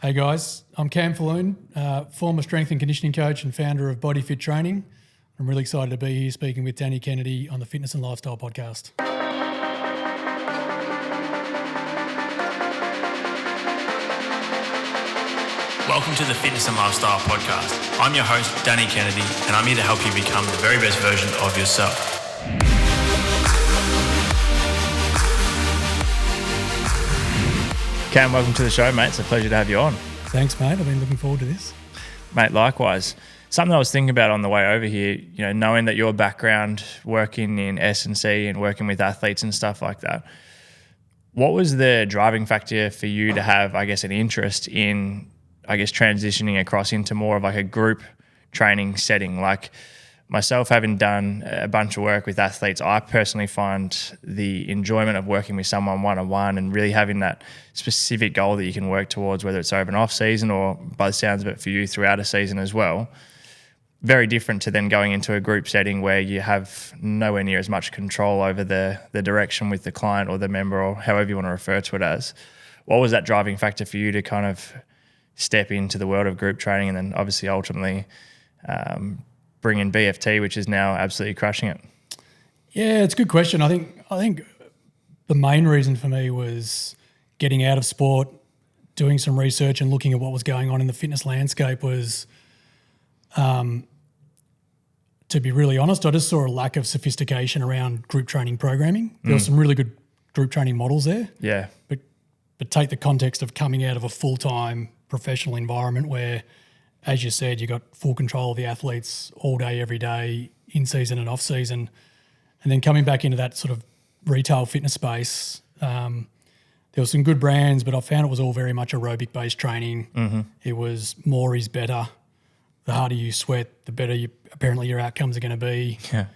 Hey guys, I'm Cam Falloon, former strength and conditioning coach and founder of Body Fit Training. I'm really excited to be here speaking with Danny Kennedy on the Fitness and Lifestyle Podcast. Welcome to the Fitness and Lifestyle Podcast. I'm your host, Danny Kennedy, and I'm here to help you become the very best version of yourself. Cam, welcome to the show, mate. It's a pleasure to have you on. Thanks, mate. I've been looking forward to this. Mate, likewise. Something I was thinking about on the way over here, knowing that your background working in S&C and working with athletes and stuff like that, what was the driving factor for you to have, an interest in, transitioning across into more of like a group training setting? Like myself, having done a bunch of work with athletes, I personally find the enjoyment of working with someone one-on-one and really having that specific goal that you can work towards, whether it's over an off-season or, by the sounds of it, for you throughout a season as well, very different to then going into a group setting where you have nowhere near as much control over the direction with the client or the member or however you want to refer to it as. What was that driving factor for you to kind of step into the world of group training and then obviously ultimately bring in BFT, which is now absolutely crushing it? Yeah, it's a good question. I think the main reason for me was getting out of sport, doing some research and looking at what was going on in the fitness landscape was, to be really honest, I just saw a lack of sophistication around group training programming. There were some really good group training models there. Yeah. But take the context of coming out of a full-time professional environment where, as you said, you got full control of the athletes all day, every day, in season and off season, and then coming back into that sort of retail fitness space. There were some good brands, but I found it was all very much aerobic-based training. Mm-hmm. It was more is better. The harder you sweat, the better apparently your outcomes are going to be. Yeah.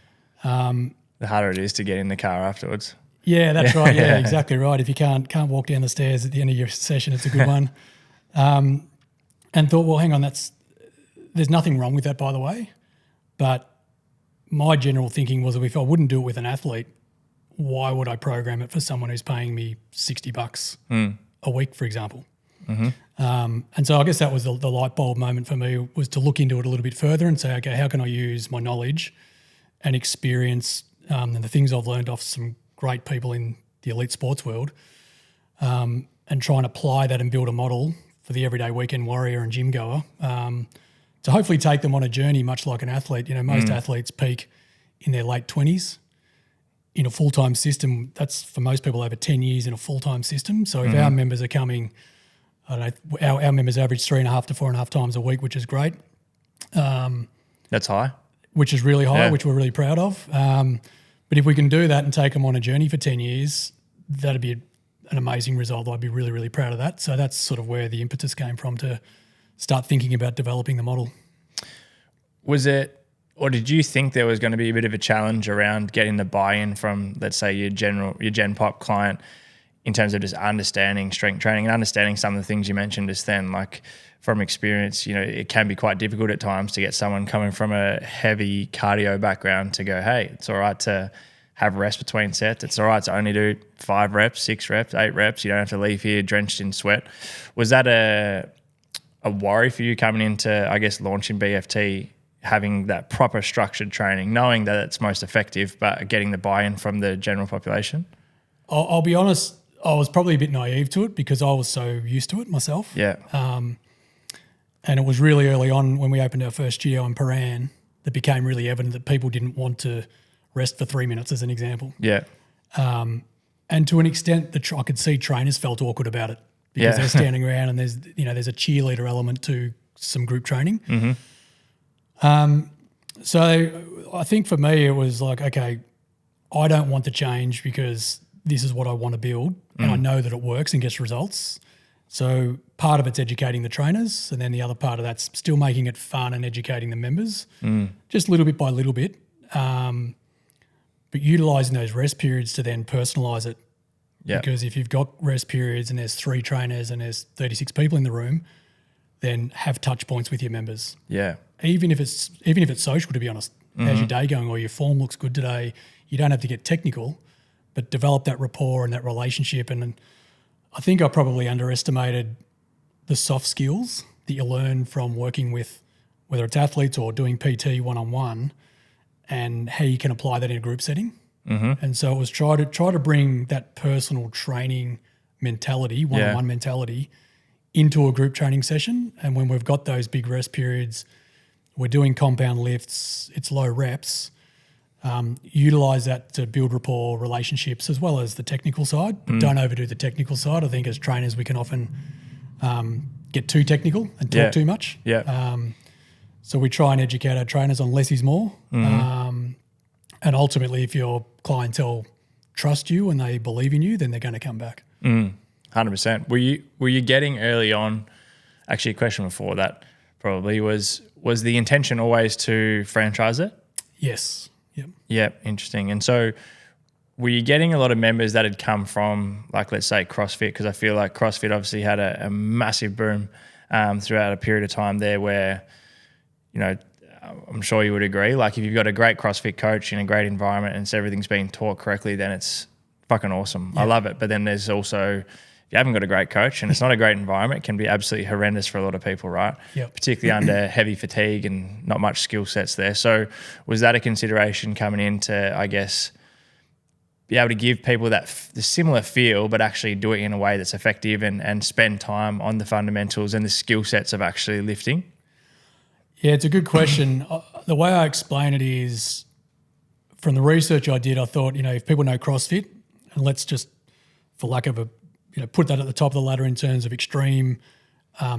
The harder it is to get in the car afterwards. Yeah, that's right. Yeah, exactly right. If you can't walk down the stairs at the end of your session, it's a good one. And thought, well, hang on, there's nothing wrong with that, by the way. But my general thinking was that if I wouldn't do it with an athlete, why would I program it for someone who's paying me $60 a week, for example? Mm-hmm. And so I guess that was the light bulb moment for me, was to look into it a little bit further and say, okay, how can I use my knowledge and experience and the things I've learned off some great people in the elite sports world, and try and apply that and build a model for the everyday weekend warrior and gym goer, to hopefully take them on a journey much like an athlete. Most athletes peak in their late 20s. In a full-time system, that's for most people over 10 years in a full-time system. So if our members are coming, I don't know, our members average 3.5 to 4.5 times a week, which is great. That's high. Which is really high, which we're really proud of. But if we can do that and take them on a journey for 10 years, that'd be an amazing result. I'd be really, really proud of that. So that's sort of where the impetus came from to start thinking about developing the model. Was it, or did you think there was going to be a bit of a challenge around getting the buy-in from, let's say, your Gen Pop client in terms of just understanding strength training and understanding some of the things you mentioned just then? Like from experience, it can be quite difficult at times to get someone coming from a heavy cardio background to go, hey, it's all right to have rest between sets. It's all right to only do 5 reps, 6 reps, 8 reps. You don't have to leave here drenched in sweat. Was that a worry for you coming into, launching BFT, having that proper structured training, knowing that it's most effective, but getting the buy-in from the general population? I'll be honest, I was probably a bit naive to it because I was so used to it myself. Yeah. And it was really early on when we opened our first studio in Paran that became really evident that people didn't want to rest for 3 minutes, as an example. Yeah. And to an extent, I could see trainers felt awkward about it because they're standing around and there's a cheerleader element to some group training. Mm-hmm. So I think for me it was like, okay, I don't want to change because this is what I want to build and I know that it works and gets results. So part of it's educating the trainers and then the other part of that's still making it fun and educating the members, just little bit by little bit. But utilising those rest periods to then personalise it. Yep. Because if you've got rest periods and there's 3 trainers and there's 36 people in the room, then have touch points with your members. Yeah. Even if it's social, to be honest. How's your day going? Or your form looks good today. You don't have to get technical, but develop that rapport and that relationship. And I think I probably underestimated the soft skills that you learn from working with, whether it's athletes or doing PT one-on-one, and how you can apply that in a group setting. And so it was try to bring that personal training mentality, one-on-one mentality, into a group training session. And when we've got those big rest periods, we're doing compound lifts, it's low reps, utilize that to build rapport, relationships, as well as the technical side. But don't overdo the technical side. I think as trainers we can often get too technical and talk too much. So we try and educate our trainers on less is more. And ultimately, if your clientele trust you and they believe in you, then they're going to come back. 100%. Were you getting early on? Actually, a question before that probably was the intention always to franchise it? Yes. Yep. Yep. Interesting. And so, were you getting a lot of members that had come from, like, let's say CrossFit? Because I feel like CrossFit obviously had a massive boom throughout a period of time there, where, you know, I'm sure you would agree. Like, if you've got a great CrossFit coach in a great environment and everything's being taught correctly, then it's fucking awesome. I love it. But then there's also, if you haven't got a great coach and it's not a great environment, it can be absolutely horrendous for a lot of people, right? Particularly under heavy fatigue and not much skill sets there. So was that a consideration coming into, I guess, be able to give people the similar feel, but actually do it in a way that's effective and spend time on the fundamentals and the skill sets of actually lifting? Yeah, it's a good question. The way I explain it is, from the research I did, I thought, you know, if people know CrossFit, and let's just, for lack of a, you know, put that at the top of the ladder in terms of extreme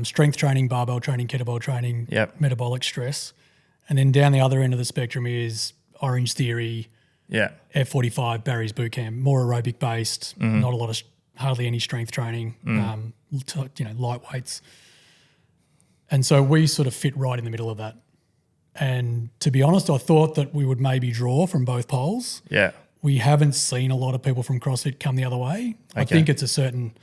strength training, barbell training, kettlebell training, metabolic stress. And then down the other end of the spectrum is Orange Theory, F45, Barry's Boot Camp, more aerobic based, not a lot of, hardly any strength training, you know, light weights. And so we sort of fit right in the middle of that. And to be honest, I thought that we would maybe draw from both poles. We haven't seen a lot of people from CrossFit come the other way. I think it's a certain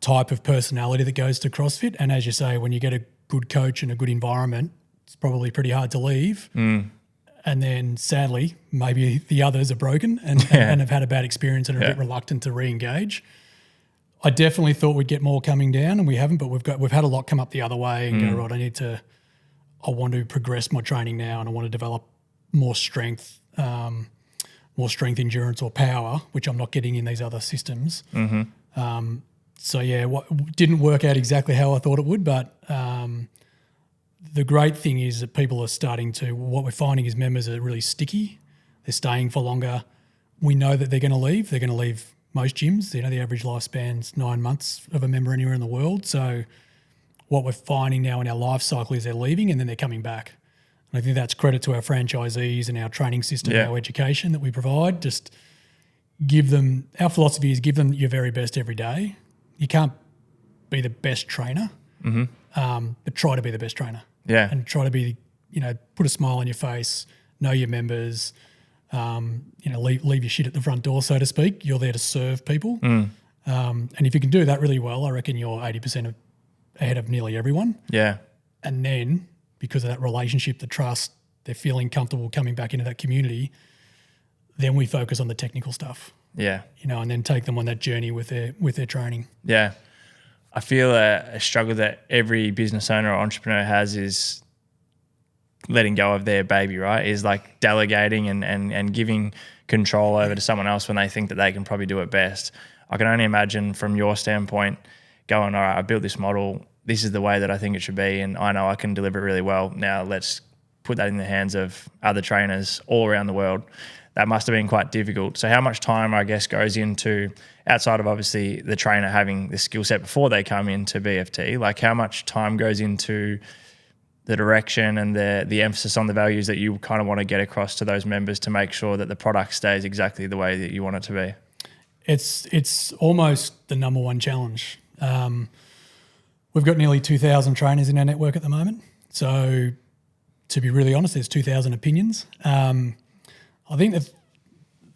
type of personality that goes to CrossFit. And as you say, when you get a good coach and a good environment, it's probably pretty hard to leave. And then sadly, maybe the others are broken and have had a bad experience and are a bit reluctant to re-engage. I definitely thought we'd get more coming down, and we haven't, but we've had a lot come up the other way and go, right, I want to progress my training now, and I want to develop more strength, endurance or power, which I'm not getting in these other systems. So yeah, didn't work out exactly how I thought it would, but the great thing is that people are starting to, what we're finding is members are really sticky. They're staying for longer. We know that they're going to leave. They're going to leave most gyms. You know, the average lifespan's 9 months of a member anywhere in the world. So what we're finding now in our life cycle is they're leaving and then they're coming back. And I think that's credit to our franchisees and our training system, our education that we provide. Just give them, our philosophy is give them your very best every day. You can't be the best trainer, but try to be the best trainer. And try to be, you know, put a smile on your face, know your members, you know, leave your shit at the front door, so to speak. You're there to serve people. And if you can do that really well, I reckon you're 80% ahead of nearly everyone. And then because of that relationship, the trust, they're feeling comfortable coming back into that community, then we focus on the technical stuff. You know, and then take them on that journey with their training. I feel a struggle that every business owner or entrepreneur has is letting go of their baby, right? Is like delegating and giving control over to someone else when they think that they can probably do it best. I can only imagine from your standpoint going, all right, I built this model. This is the way that I think it should be, and I know I can deliver it really well. Now let's put that in the hands of other trainers all around the world. That must have been quite difficult. So how much time, I guess, goes into, outside of obviously the trainer having the skill set before they come into BFT, like how much time goes into the direction and the emphasis on the values that you kind of want to get across to those members to make sure that the product stays exactly the way that you want it to be? It's almost the number one challenge. We've got nearly 2,000 trainers in our network at the moment. So to be really honest, there's 2,000 opinions. I think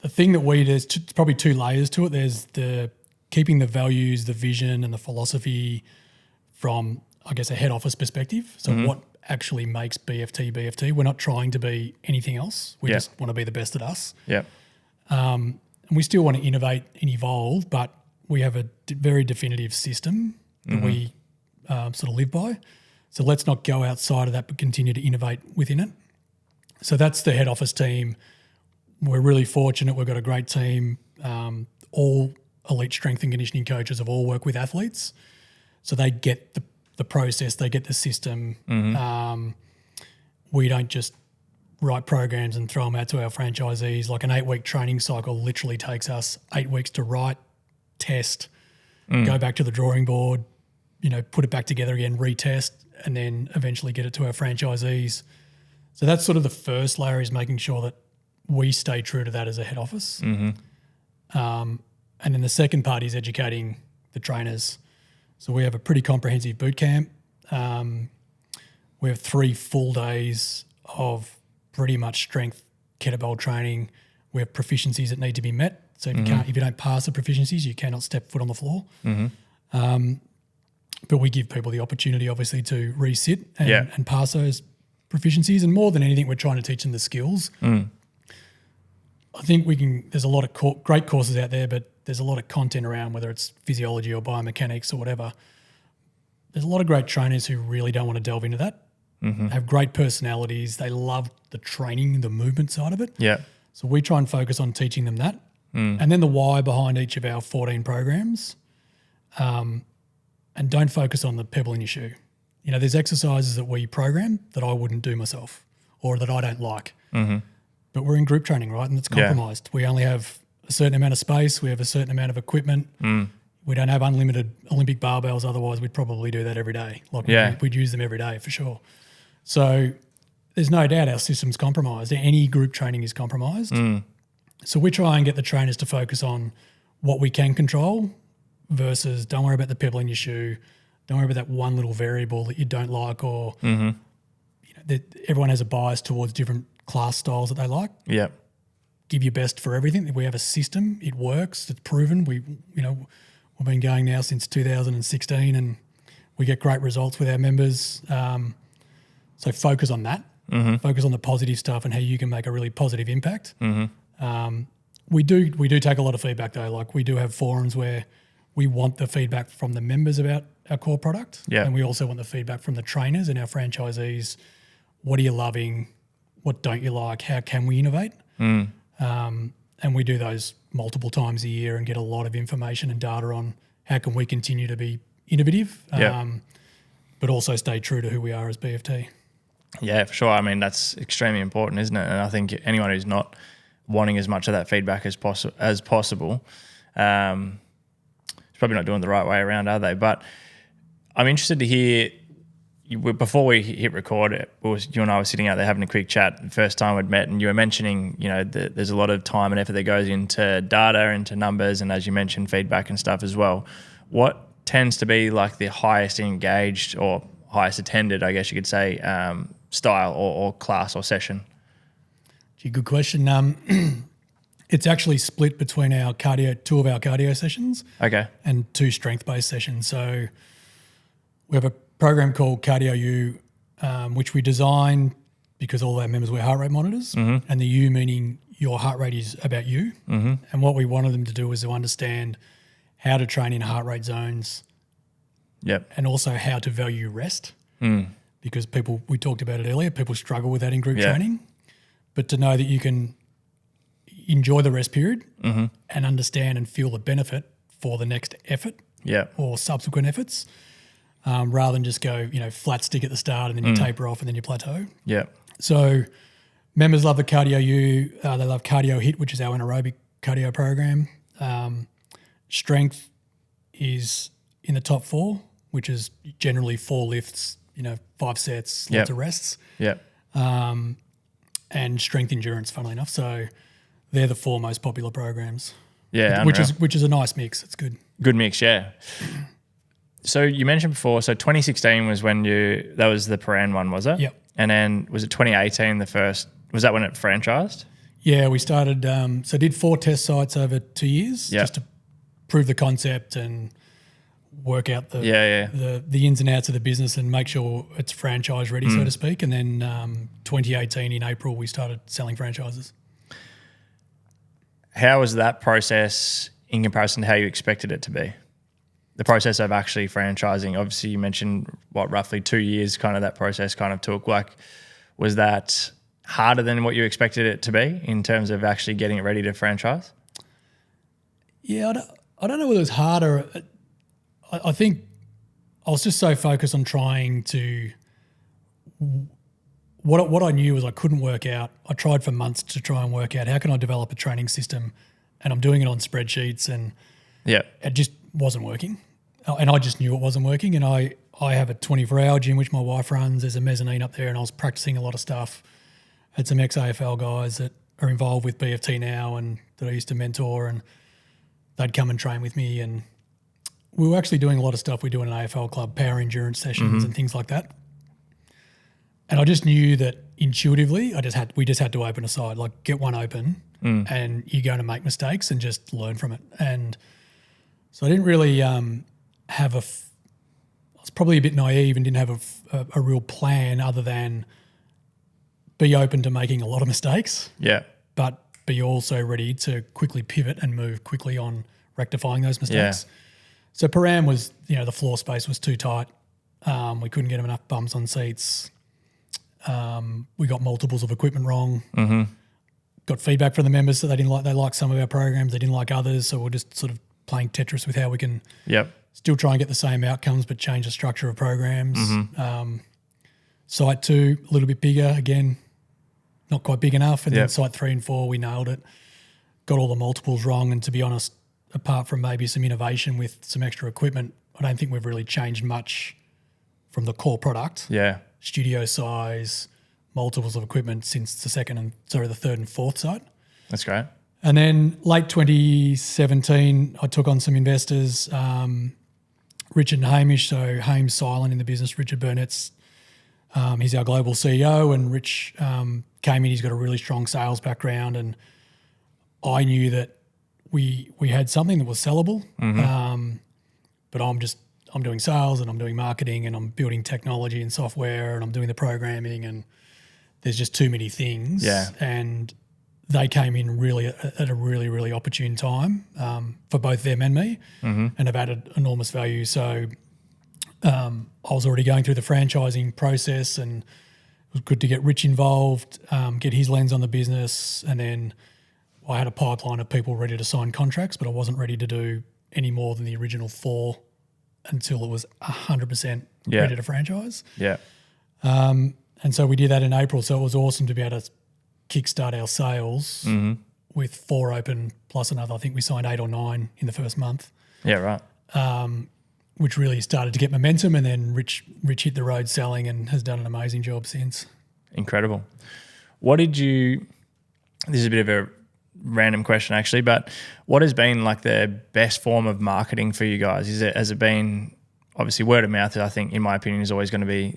the thing that there's probably two layers to it. There's the keeping the values, the vision and the philosophy from, I guess, a head office perspective. So what actually makes BFT BFT? We're not trying to be anything else. We just want to be the best at us. And we still want to innovate and evolve, but we have a very definitive system that we sort of live by. So let's not go outside of that, but continue to innovate within it. So that's the head office team. We're really fortunate. We've got a great team. All elite strength and conditioning coaches have all worked with athletes. So they get the process, they get the system. We don't just write programs and throw them out to our franchisees. Like an 8-week training cycle literally takes us 8 weeks to write, test, go back to the drawing board, put it back together again, retest, and then eventually get it to our franchisees. So that's sort of the first layer, is making sure that we stay true to that as a head office. And then the second part is educating the trainers. So we have a pretty comprehensive boot camp. We have 3 full days of pretty much strength kettlebell training. We have proficiencies that need to be met. So if you don't pass the proficiencies, you cannot step foot on the floor. But we give people the opportunity, obviously, to resit and pass those proficiencies. And more than anything, we're trying to teach them the skills. I think there's a lot of great courses out there, but there's a lot of content around, whether it's physiology or biomechanics or whatever. There's a lot of great trainers who really don't want to delve into that, have great personalities. They love the training, the movement side of it. Yeah. So we try and focus on teaching them that. And then the why behind each of our 14 programs. And don't focus on the pebble in your shoe. There's exercises that we program that I wouldn't do myself or that I don't like. But we're in group training, right? And it's compromised. We only have a certain amount of space. We have a certain amount of equipment. We don't have unlimited Olympic barbells. Otherwise, we'd probably do that every day. We'd use them every day for sure. So there's no doubt our system's compromised. Any group training is compromised. So we try and get the trainers to focus on what we can control versus don't worry about the pebble in your shoe. Don't worry about that one little variable that you don't like, or everyone has a bias towards different class styles that they like. Yeah. Give your best for everything. We have a system. It works. It's proven. We've been going now since 2016 and we get great results with our members. So focus on that. Focus on the positive stuff and how you can make a really positive impact. We do take a lot of feedback though. Like we do have forums where we want the feedback from the members about our core product. Yeah. And we also want the feedback from the trainers and our franchisees. What are you loving? What don't you like? How can we innovate? And we do those multiple times a year and get a lot of information and data on how can we continue to be innovative, but also stay true to who we are as BFT. Yeah, for sure. I mean, that's extremely important, isn't it? And I think anyone who's not wanting as much of that feedback as possible is probably not doing it the right way around, are they? But I'm interested to hear, before we hit record, you and I were sitting out there having a quick chat the first time we'd met, and you were mentioning, there's a lot of time and effort that goes into data, into numbers, and as you mentioned, feedback and stuff as well. What tends to be like the highest engaged or highest attended, I guess you could say, style or class or session? Good question. It's actually split between our two of our cardio sessions, and 2 strength-based sessions. So we have a program called Cardio U, which we designed because all our members wear heart rate monitors, and the U meaning your heart rate is about you. And what we wanted them to do was to understand how to train in heart rate zones, and also how to value rest, because we talked about it earlier, people struggle with that in group training, but to know that you can enjoy the rest period and understand and feel the benefit for the next effort or subsequent efforts, rather than just go, flat stick at the start and then you taper off and then you plateau. So members love the Cardio U. They love Cardio HIIT, which is our anaerobic cardio program. Strength is in the top 4, which is generally 4 lifts, 5 sets, lots of rests. And strength endurance, funnily enough. So they're the 4 most popular programs. Which is a nice mix. It's good. Good mix, yeah. So you mentioned before, so 2016 was when that was the Paran one, was it? Yep. And then was it 2018 the first, was that when it franchised? Yeah, we started, so did 4 test sites over 2 years just to prove the concept and work out the ins and outs of the business and make sure it's franchise ready, so to speak. And then 2018 in April, we started selling franchises. How was that process in comparison to how you expected it to be? the process of actually franchising? Obviously, you mentioned roughly 2 years kind of that process kind of took. Like, was that harder than what you expected it to be in terms of actually getting it ready to franchise? Yeah, I don't know whether it was harder. I think I was just so focused on trying to. What I knew was I couldn't work out. I tried for months to try and work out how can I develop a training system, and I'm doing it on spreadsheets, and it just wasn't working. And I just knew it wasn't working. And I have a 24-hour gym which my wife runs. There's a mezzanine up there, and I was practicing a lot of stuff. Had some ex-AFL guys that are involved with BFT now and that I used to mentor, and they'd come and train with me. And we were actually doing a lot of stuff we do in an AFL club, power endurance sessions and things like that. And I just knew that intuitively we just had to open a site, like get one open and you're going to make mistakes and just learn from it. And so I didn't really I was probably a bit naive and didn't have a real plan other than be open to making a lot of mistakes. Yeah. But be also ready to quickly pivot and move quickly on rectifying those mistakes. Yeah. So Param was, the floor space was too tight. We couldn't get enough bums on seats. We got multiples of equipment wrong. Got feedback from the members that they liked some of our programs, they didn't like others. So we're just sort of playing Tetris with how we can still try and get the same outcomes but change the structure of programs. Site 2, a little bit bigger, again, not quite big enough. And then site 3 and 4, we nailed it. Got all the multiples wrong, and to be honest, apart from maybe some innovation with some extra equipment, I don't think we've really changed much from the core product. Yeah. Studio size, multiples of equipment since the third and fourth site. That's great. And then late 2017, I took on some investors, Richard and Hamish. So Hame's silent in the business. Richard Burnett's, he's our global CEO, and Rich came in. He's got a really strong sales background, and I knew that we had something that was sellable. But I'm doing sales and I'm doing marketing and I'm building technology and software and I'm doing the programming, and there's just too many things. Yeah. And they came in really at a really, really opportune time for both them and me, and have added enormous value. So I was already going through the franchising process, and it was good to get Rich involved, get his lens on the business, and then I had a pipeline of people ready to sign contracts, but I wasn't ready to do any more than the original 4 until it was 100% ready to franchise. Yeah. And so we did that in April. So it was awesome to be able to kickstart our sales with 4 open plus another. I think we signed 8 or 9 in the first month. Yeah, right. Which really started to get momentum. And then Rich hit the road selling and has done an amazing job since. Incredible. This is a bit of a random question actually, but what has been like the best form of marketing for you guys? Has it been, obviously word of mouth, I think in my opinion is always going to be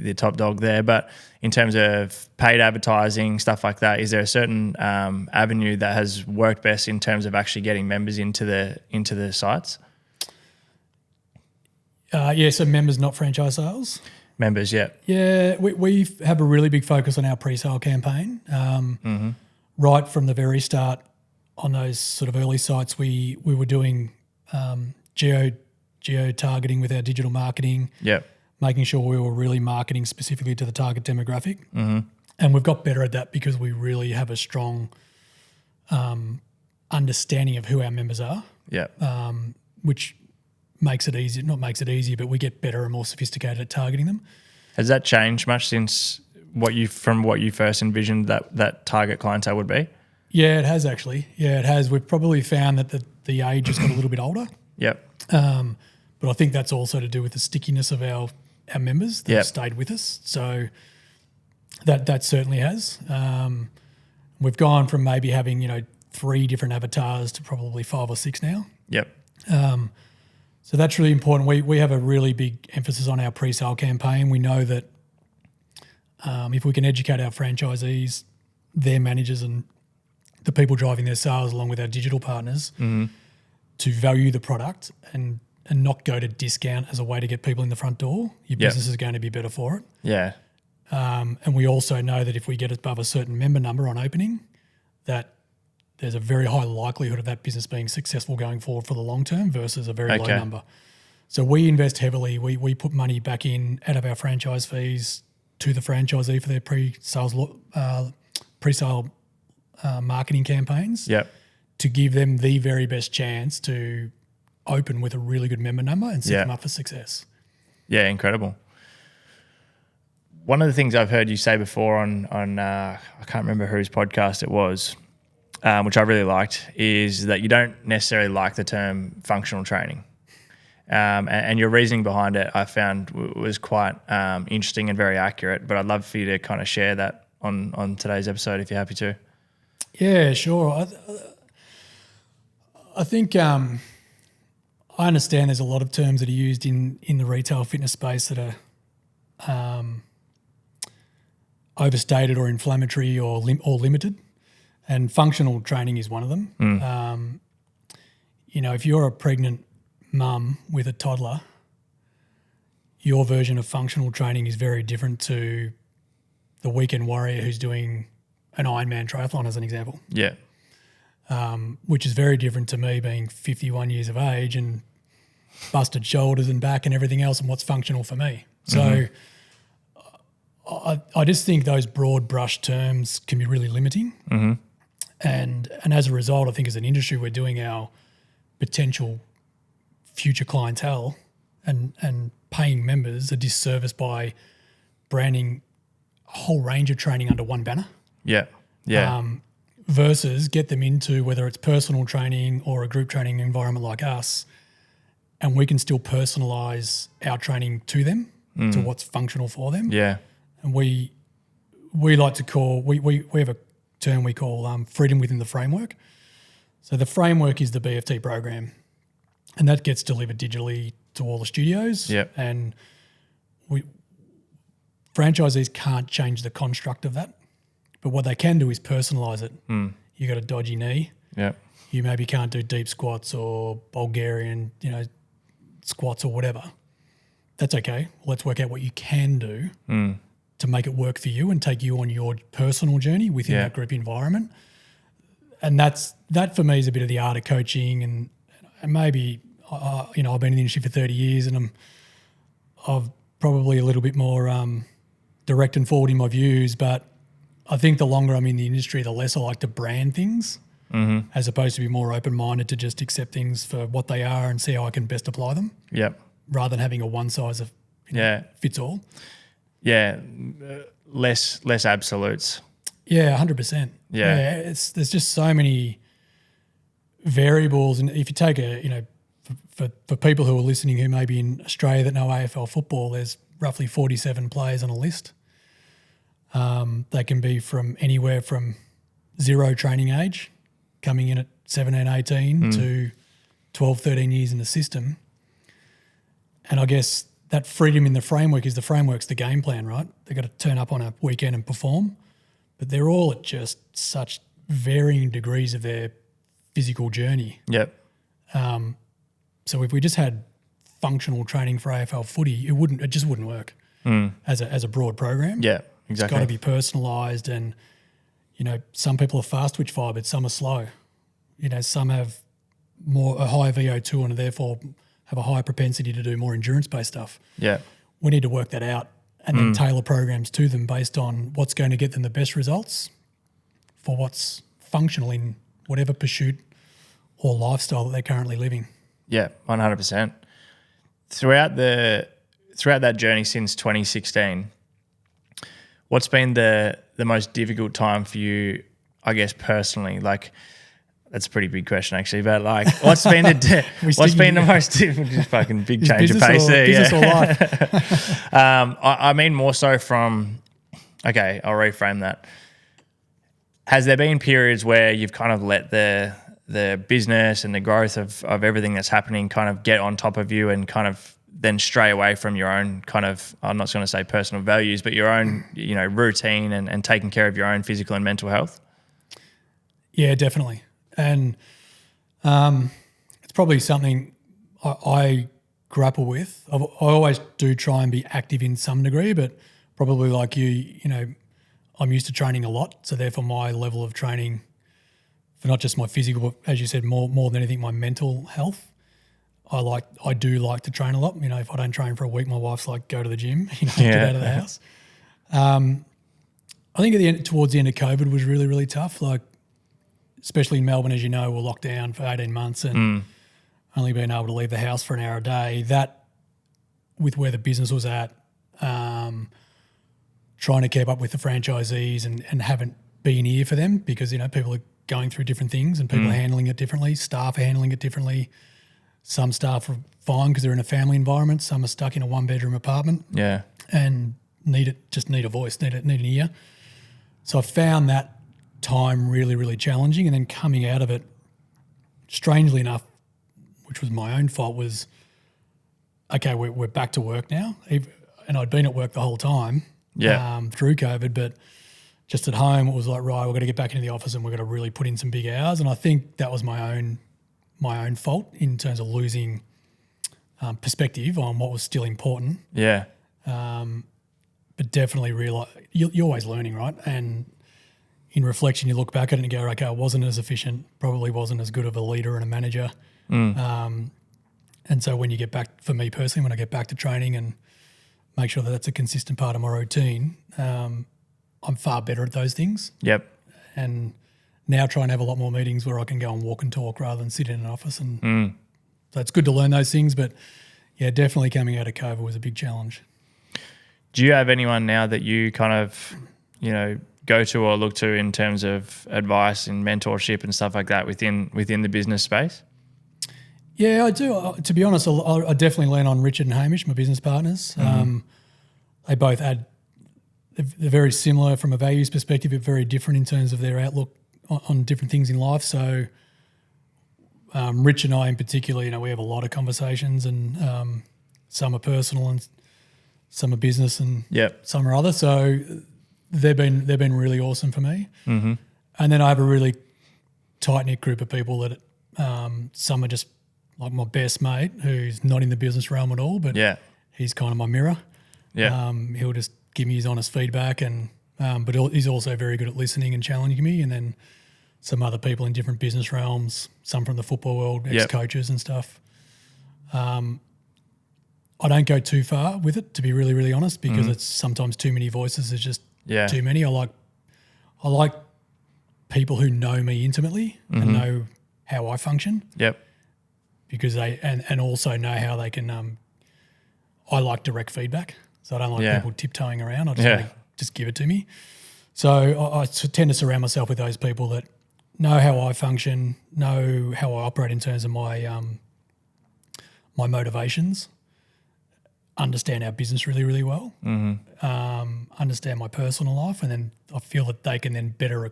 the top dog there, but in terms of paid advertising, stuff like that, is there a certain avenue that has worked best in terms of actually getting members into the sites? So members, not franchise sales. Members, yeah. Yeah, we have a really big focus on our pre-sale campaign. Right from the very start on those sort of early sites, we were doing geo-targeting with our digital marketing, making sure we were really marketing specifically to the target demographic. And we've got better at that because we really have a strong understanding of who our members are, which makes it easier, not makes it easier, but we get better and more sophisticated at targeting them. Has that changed much since what you first envisioned that target clientele would be? Yeah, it has actually. Yeah, it has. We've probably found that the age has got a little bit older. But I think that's also to do with the stickiness of our members that have stayed with us. So that certainly has. We've gone from maybe having 3 different avatars to probably 5 or 6 now. So that's really important. We have a really big emphasis on our pre-sale campaign. We know that if we can educate our franchisees, their managers and the people driving their sales along with our digital partners to value the product and not go to discount as a way to get people in the front door, your business is going to be better for it. And we also know that if we get above a certain member number on opening, that there's a very high likelihood of that business being successful going forward for the long term versus a very low number. So we invest heavily. We put money back in out of our franchise fees to the franchisee for their pre-sale marketing campaigns. Yep. To give them the very best chance to open with a really good member number and set them up for success. Yeah, incredible. One of the things I've heard you say before on I can't remember whose podcast it was, which I really liked, is that you don't necessarily like the term functional training. And your reasoning behind it I found was quite interesting and very accurate, but I'd love for you to kind of share that on today's episode if you're happy to. Yeah, sure. I think I understand there's a lot of terms that are used in the retail fitness space that are overstated or inflammatory or limited, and functional training is one of them. If you're a pregnant mum with a toddler, your version of functional training is very different to the weekend warrior who's doing an Ironman triathlon, as an example. Yeah. Which is very different to me being 51 years of age and busted shoulders and back and everything else, and what's functional for me. So I just think those broad brush terms can be really limiting. And as a result, I think as an industry, we're doing our potential future clientele and paying members a disservice by branding a whole range of training under one banner. Yeah. Yeah. Versus get them into whether it's personal training or a group training environment like us, and we can still personalise our training to them, to what's functional for them. Yeah. And we like to call, we have a term we call freedom within the framework. So the framework is the BFT program, and that gets delivered digitally to all the studios. Yep. And franchisees can't change the construct of that. But what they can do is personalise it. You got a dodgy knee. Yeah. You maybe can't do deep squats or Bulgarian, squats or whatever. That's okay. Let's work out what you can do to make it work for you and take you on your personal journey within that group environment. And that for me is a bit of the art of coaching. And maybe I've been in the industry for 30 years, and I've probably a little bit more direct and forward in my views, but I think the longer I'm in the industry, the less I like to brand things, as opposed to be more open-minded to just accept things for what they are and see how I can best apply them. Yep. Rather than having a one size of fits all. Yeah. Less absolutes. Yeah, 100%. Yeah. There's just so many variables, and if you take for people who are listening who may be in Australia that know AFL football, there's roughly 47 players on a list. They can be from anywhere from zero training age, coming in at 17, 18 to 12, 13 years in the system. And I guess that freedom in the framework is the framework's the game plan, right? They've got to turn up on a weekend and perform, but they're all at just such varying degrees of their physical journey. Yep. So if we just had functional training for AFL footy, it just wouldn't work as a broad program. Yeah, exactly. It's got to be personalised, and some people are fast twitch fired, some are slow. Some have a higher VO2 and therefore have a higher propensity to do more endurance-based stuff. Yeah. We need to work that out and then tailor programs to them based on what's going to get them the best results for what's functional in whatever pursuit or lifestyle that they're currently living. Yeah, 100%. Throughout that journey since 2016, what's been the most difficult time for you, I guess, personally? Like, that's a pretty big question, actually. But like, what's been the most difficult? Just fucking big change of pace there. Business or life? I mean more so from. Okay, I'll reframe that. Has there been periods where you've kind of let the business and the growth of everything that's happening kind of get on top of you and kind of then stray away from your own kind of, I'm not going to say personal values, but your own, routine and taking care of your own physical and mental health? Yeah, definitely. And it's probably something I grapple with. I always do try and be active in some degree, but probably like you, I'm used to training a lot. So therefore my level of training for not just my physical, but as you said, more than anything, my mental health. I do like to train a lot. You know, if I don't train for a week, my wife's like, go to the gym, get out of the house. I think towards the end of COVID was really, really tough. Like, especially in Melbourne, as you know, we're locked down for 18 months and only being able to leave the house for an hour a day. That, with where the business was at, trying to keep up with the franchisees and haven't been here for them because, you know, people are going through different things and people are handling it differently. Staff are handling it differently. Some staff are fine because they're in a family environment. Some are stuck in a one-bedroom apartment. Yeah. And need a voice, need an ear. So I found that time really, really challenging. And then coming out of it, strangely enough, which was my own fault, was, okay, we're back to work now. And I'd been at work the whole time through COVID, but just at home it was like, right, we've got to get back into the office and we've got to really put in some big hours. And I think that was my own fault in terms of losing perspective on what was still important. Yeah. But definitely realise you're always learning, right? And in reflection, you look back at it and go, okay, I wasn't as efficient, probably wasn't as good of a leader and a manager. And so when you get back, for me personally, when I get back to training and make sure that that's a consistent part of my routine, I'm far better at those things. Yep. And now try and have a lot more meetings where I can go and walk and talk rather than sit in an office. And so it's good to learn those things. But, yeah, definitely coming out of COVID was a big challenge. Do you have anyone now that you kind of, you know, go to or look to in terms of advice and mentorship and stuff like that within the business space? Yeah, I do. To be honest, I definitely lean on Richard and Hamish, my business partners. They both they're very similar from a values perspective, but very different in terms of their outlook on different things in life. So Rich and I in particular, you know, we have a lot of conversations and some are personal and some are business and some are other. So they've been really awesome for me. And then I have a really tight-knit group of people that some are just like my best mate who's not in the business realm at all, but he's kind of my mirror. He'll just give me his honest feedback and but he's also very good at listening and challenging me. And then some other people in different business realms, some from the football world, ex-coaches and stuff. I don't go too far with it, to be really, really honest, because it's sometimes too many voices. It's just too many. I like people who know me intimately and know how I function. Because they and also know how they can. I like direct feedback, so I don't like people tiptoeing around. I just just give it to me. So I tend to surround myself with those people that know how I function, know how I operate in terms of my my motivations, understand our business really, really well, understand my personal life, and then I feel that they can then better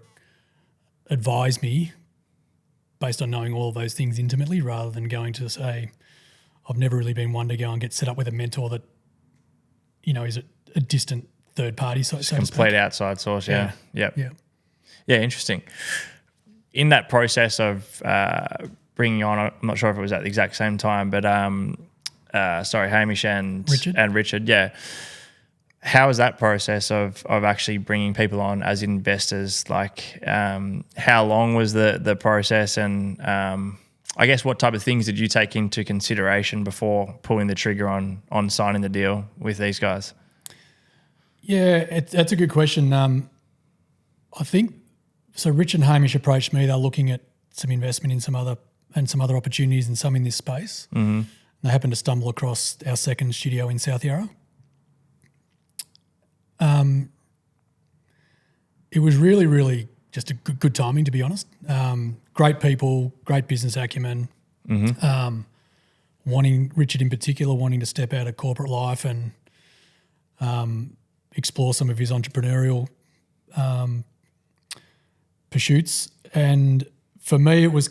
advise me based on knowing all of those things intimately, rather than going to say, I've never really been one to go and get set up with a mentor that, you know, is a distant third party. So complete outside source. Yeah. Interesting. In that process of bringing on, I'm not sure if it was at the exact same time, but Hamish and Richard. Yeah. How was that process of actually bringing people on as investors? Like, how long was the process, and I guess what type of things did you take into consideration before pulling the trigger on signing the deal with these guys? Yeah, that's a good question. I think so. Rich and Hamish approached me. They're looking at some investment in some other opportunities and some in this space. They happened to stumble across our second studio in South Yarra. It was really, really just a good timing, to be honest. Great people, great business acumen. Richard in particular wanting to step out of corporate life and explore some of his entrepreneurial pursuits. And for me, it was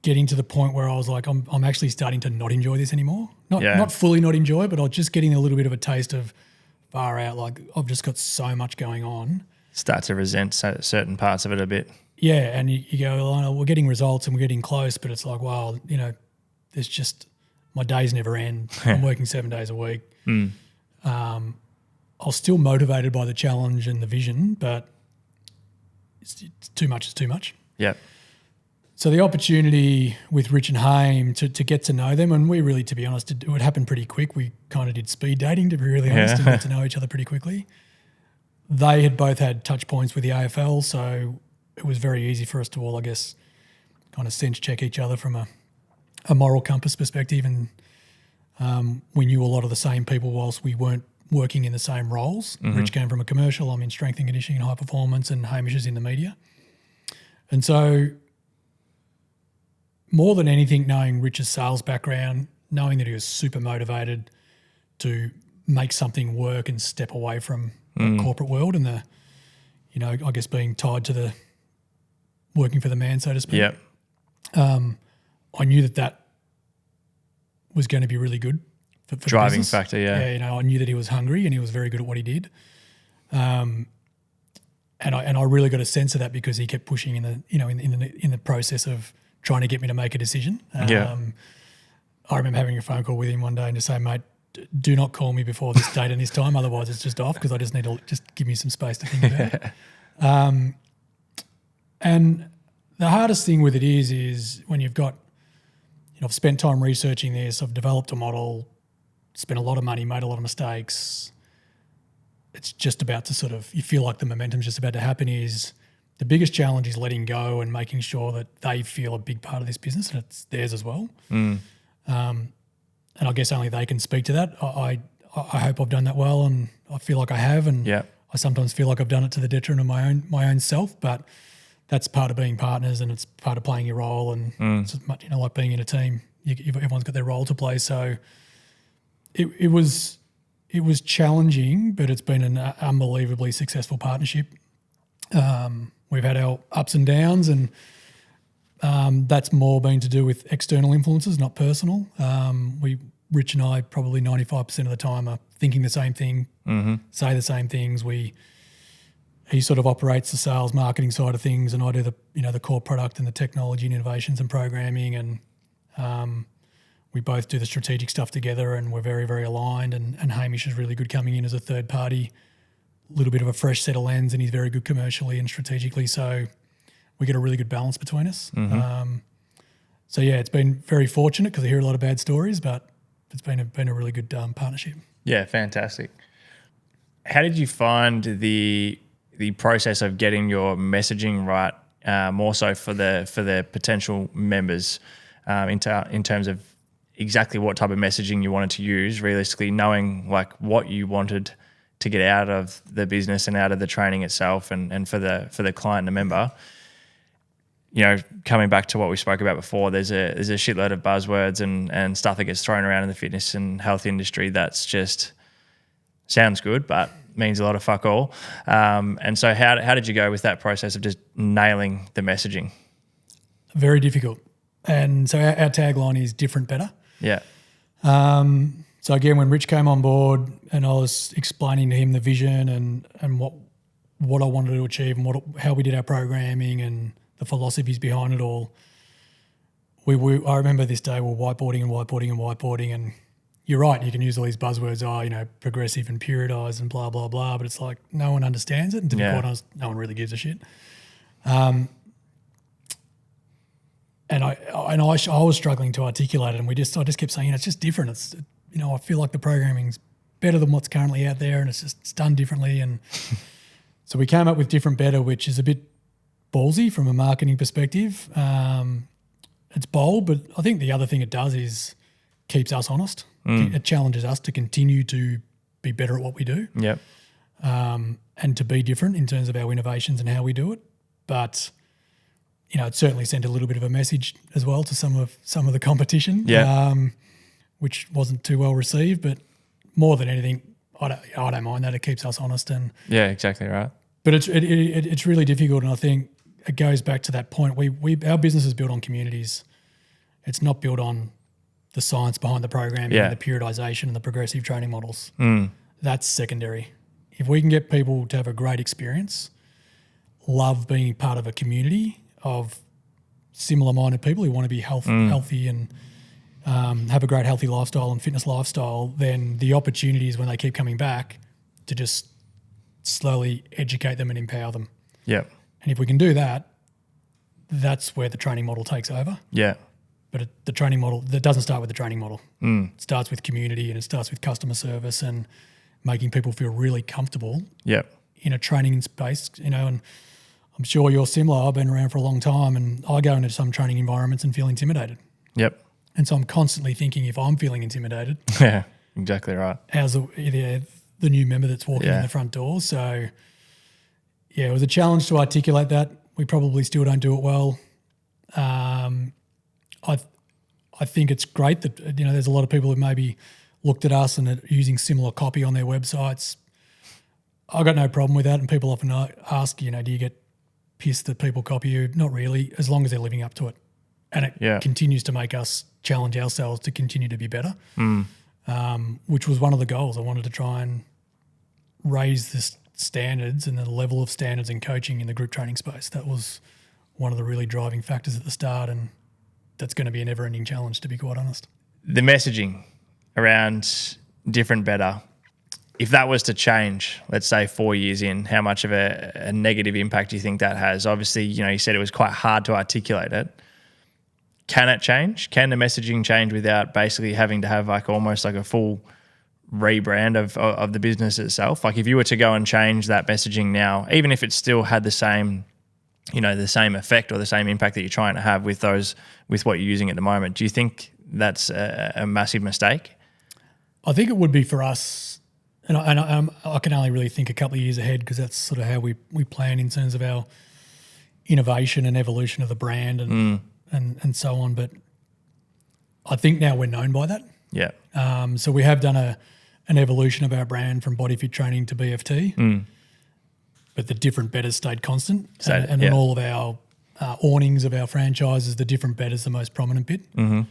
getting to the point where I was like, I'm actually starting to not enjoy this anymore. Not fully not enjoy, but I was just getting a little bit of a taste of far out. Like, I've just got so much going on. Start to resent certain parts of it a bit. Yeah, and you go, oh, we're getting results and we're getting close, but it's like, wow, you know, there's just, my days never end. I'm working 7 days a week. I was still motivated by the challenge and the vision, but it's too much is too much. Yep. So the opportunity with Rich and Haim to get to know them, and we really, to be honest, it happened pretty quick. We kind of did speed dating, to be really honest, and got to know each other pretty quickly. They had both had touch points with the AFL, so it was very easy for us to all, I guess, kind of sense check each other from a moral compass perspective, and we knew a lot of the same people whilst we weren't working in the same roles. Rich came from a commercial, I'm in strength and conditioning and high performance, and Hamish is in the media. And so more than anything, knowing Rich's sales background, knowing that he was super motivated to make something work and step away from the corporate world and the, I guess being tied to the working for the man, so to speak. Yep. I knew that was going to be really good for driving business. factor, yeah. I knew that he was hungry and he was very good at what he did. And I really got a sense of that because he kept pushing in the process of trying to get me to make a decision. I remember having a phone call with him one day and to say, mate, do not call me before this date and this time, otherwise it's just off, because I just need to just give me some space to think about it. And the hardest thing with it is when you've got, I've spent time researching this, I've developed a model, spent a lot of money, made a lot of mistakes. It's just about to sort of, you feel like the momentum's just about to happen. Is the biggest challenge is letting go and making sure that they feel a big part of this business and it's theirs as well. And I guess only they can speak to that. I hope I've done that well, and I feel like I have. And I sometimes feel like I've done it to the detriment of my own self, but that's part of being partners and it's part of playing your role. And it's much, like being in a team, everyone's got their role to play. So it was challenging, but it's been an unbelievably successful partnership. We've had our ups and downs, and that's more been to do with external influences, not personal. Rich and I probably 95% of the time are thinking the same thing, say the same things. He sort of operates the sales marketing side of things, and I do the core product and the technology and innovations and programming, and we both do the strategic stuff together, and we're very, very aligned. And Hamish is really good coming in as a third party, a little bit of a fresh set of lens, and he's very good commercially and strategically. So we get a really good balance between us. So yeah, it's been very fortunate because I hear a lot of bad stories, but it's been a really good partnership. Yeah, fantastic. How did you find the process of getting your messaging right, more so for the potential members, in terms of exactly what type of messaging you wanted to use, realistically knowing like what you wanted to get out of the business and out of the training itself, and for the client and the member? Coming back to what we spoke about before, there's a shitload of buzzwords and stuff that gets thrown around in the fitness and health industry that's just sounds good, but means a lot of fuck all. And so how did you go with that process of just nailing the messaging? Very difficult. And so our tagline is different, better. Yeah. So again, when Rich came on board and I was explaining to him the vision and what I wanted to achieve and how we did our programming and the philosophies behind it all, I remember this day we're whiteboarding, and you're right, you can use all these buzzwords, progressive and periodized and blah, blah, blah, but it's like no one understands it, and to be quite honest, no one really gives a shit. And I was struggling to articulate it, and I just kept saying, it's just different. It's, I feel like the programming's better than what's currently out there, and it's done differently. And so we came up with different, better, which is a bit ballsy from a marketing perspective. It's bold, but I think the other thing it does is keeps us honest. It challenges us to continue to be better at what we do. Yep. And to be different in terms of our innovations and how we do it. But it certainly sent a little bit of a message as well to some of the competition, which wasn't too well received. But more than anything, I don't mind that. It keeps us honest. And yeah, exactly right. But it's really difficult, and I think it goes back to that point. Our business is built on communities. It's not built on the science behind the programming and the periodization and the progressive training models. That's secondary. If we can get people to have a great experience, love being part of a community of similar-minded people who want to be healthy and have a great healthy lifestyle and fitness lifestyle, then the opportunities when they keep coming back to just slowly educate them and empower them. Yep. And if we can do that, that's where the training model takes over. Yeah. But the training model, that doesn't start with the training model. It starts with community and it starts with customer service and making people feel really comfortable in a training space, and I'm sure you're similar. I've been around for a long time and I go into some training environments and feel intimidated. Yep. And so I'm constantly thinking, if I'm feeling intimidated, Yeah, exactly right. how's the new member that's walking in the front door? So, yeah, it was a challenge to articulate that. We probably still don't do it well. I think it's great that, there's a lot of people who maybe looked at us and are using similar copy on their websites. I got no problem with that, and people often ask, do you get pissed that people copy you? Not really, as long as they're living up to it. And it continues to make us challenge ourselves to continue to be better, which was one of the goals. I wanted to try and raise the standards and the level of standards and coaching in the group training space. That was one of the really driving factors at the start, and that's going to be a never-ending challenge, to be quite honest. The messaging around different, better, if that was to change, let's say 4 years in, how much of a negative impact do you think that has? Obviously, you said it was quite hard to articulate it. Can it change? Can the messaging change without basically having to have almost a full rebrand of the business itself? Like if you were to go and change that messaging now, even if it still had the same, the same effect or the same impact that you're trying to have with what you're using at the moment, do you think that's a massive mistake? I think it would be for us, and I can only really think a couple of years ahead because that's sort of how we plan in terms of our innovation and evolution of the brand and so on. But I think now we're known by that. Yeah. So we have done an evolution of our brand from body fit training to BFT, but the different betters stayed constant. And on all of our awnings of our franchises, the different better's the most prominent bit. Mm-hmm.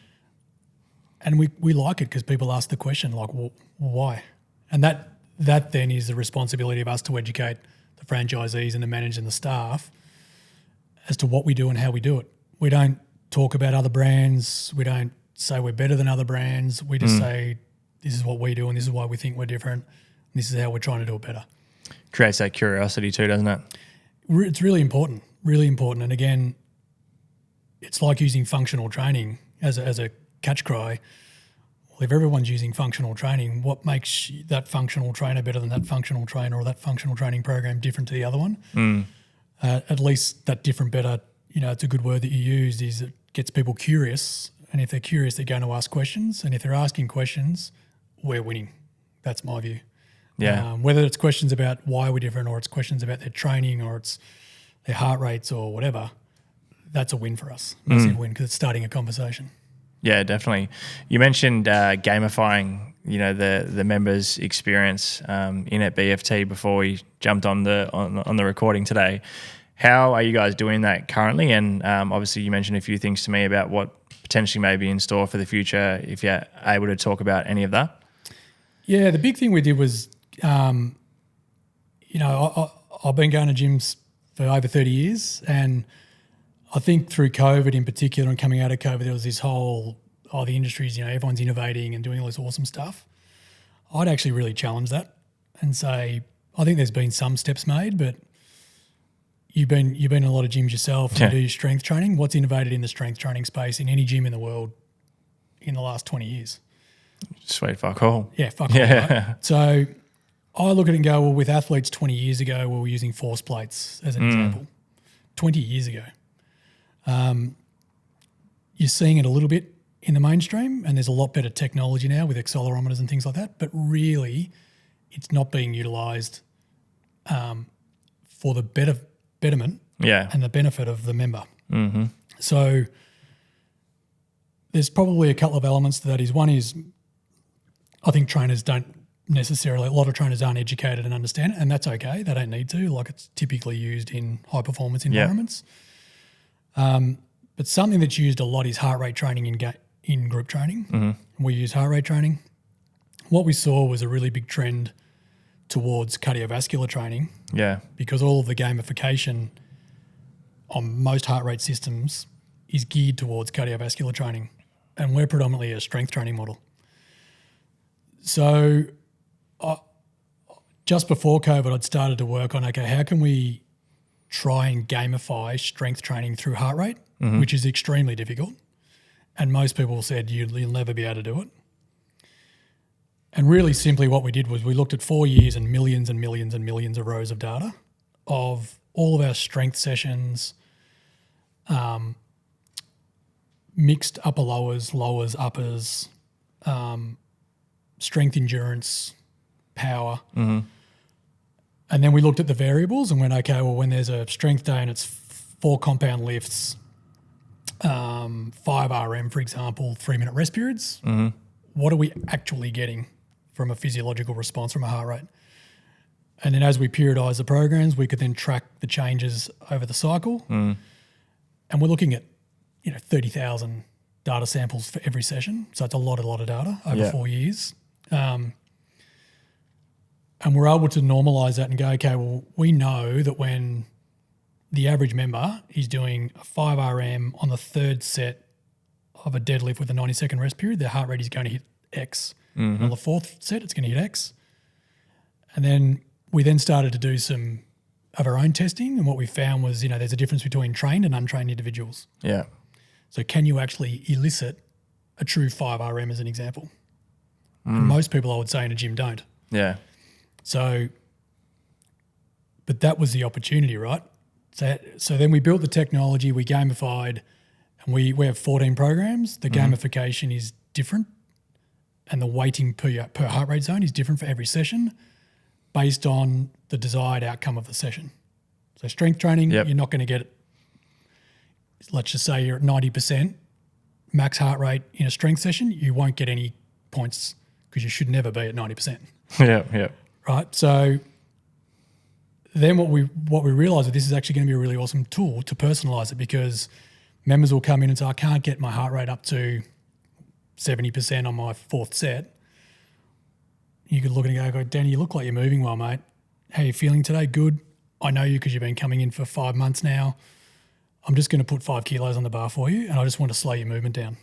And we like it because people ask the question, well, why? And that then is the responsibility of us to educate the franchisees and the managers and the staff as to what we do and how we do it. We don't talk about other brands. We don't say we're better than other brands. We just say this is what we do and this is why we think we're different. And this is how we're trying to do it better. Creates that curiosity too, doesn't it? It's really important, really important. And again, it's like using functional training as a catch cry. Well, if everyone's using functional training, what makes that functional trainer better than that functional trainer or that functional training program different to the other one? At least that different, better, it's a good word that you used, is it gets people curious. And if they're curious, they're going to ask questions. And if they're asking questions, we're winning. That's my view. Yeah. Whether it's questions about why we're different or it's questions about their training or it's their heart rates or whatever, that's a win for us. Massive win because it's starting a conversation. Yeah, definitely. You mentioned gamifying, the members' experience in at BFT before we jumped on the recording today. How are you guys doing that currently? And obviously, you mentioned a few things to me about what potentially may be in store for the future. If you're able to talk about any of that. Yeah, the big thing we did was, I've been going to gyms for over 30 years, and I think through COVID in particular and coming out of COVID, there was this whole, the industries, everyone's innovating and doing all this awesome stuff. I'd actually really challenge that and say, I think there's been some steps made, but you've been in a lot of gyms yourself and do your strength training. What's innovated in the strength training space in any gym in the world in the last 20 years? Sweet, fuck all. Yeah, fuck all. Right? So I look at it and go, well, with athletes 20 years ago, we were using force plates as an example. 20 years ago. You're seeing it a little bit in the mainstream, and there's a lot better technology now with accelerometers and things like that, but really it's not being utilised for the betterment and the benefit of the member. Mm-hmm. So there's probably a couple of elements to that. One is I think trainers don't necessarily, a lot of trainers aren't educated and understand it, and that's okay. They don't need to. It's typically used in high-performance environments. But something that's used a lot is heart rate training in group training. Mm-hmm. We use heart rate training. What we saw was a really big trend towards cardiovascular training. Yeah. Because all of the gamification on most heart rate systems is geared towards cardiovascular training, and we're predominantly a strength training model. So just before COVID, I'd started to work on, how can we try and gamify strength training through heart rate, which is extremely difficult. And most people said you'll never be able to do it. And really simply what we did was we looked at 4 years and millions and millions and millions of rows of data of all of our strength sessions, mixed upper lowers, lowers, uppers, strength endurance, power. And then we looked at the variables and went, okay, well, when there's a strength day and it's 4 compound lifts, 5 RM, for example, 3-minute rest periods, what are we actually getting from a physiological response from a heart rate? And then as we periodise the programs, we could then track the changes over the cycle. And we're looking at, 30,000 data samples for every session. So it's a lot of data over 4 years. And we're able to normalise that and go, okay, well, we know that when the average member is doing a 5 RM on the 3rd set of a deadlift with a 90-second rest period, their heart rate is going to hit X. And on the 4th set, it's going to hit X. And then we then started to do some of our own testing, and what we found was, there's a difference between trained and untrained individuals. Yeah. So can you actually elicit a true 5 RM as an example? And most people, I would say, in a gym don't. Yeah. So, but that was the opportunity, right? So then we built the technology, we gamified, and we have 14 programs. The gamification is different, and the weighting per heart rate zone is different for every session based on the desired outcome of the session. So strength training, you're not going to get, let's just say you're at 90% max heart rate in a strength session, you won't get any points because you should never be at 90%. Yeah. Right. So then what we realised that this is actually going to be a really awesome tool to personalise it, because members will come in and say, I can't get my heart rate up to 70% on my 4th set. You could look at it and go, Danny, you look like you're moving well, mate. How are you feeling today? Good. I know you because you've been coming in for 5 months now. I'm just going to put 5 kilos on the bar for you, and I just want to slow your movement down.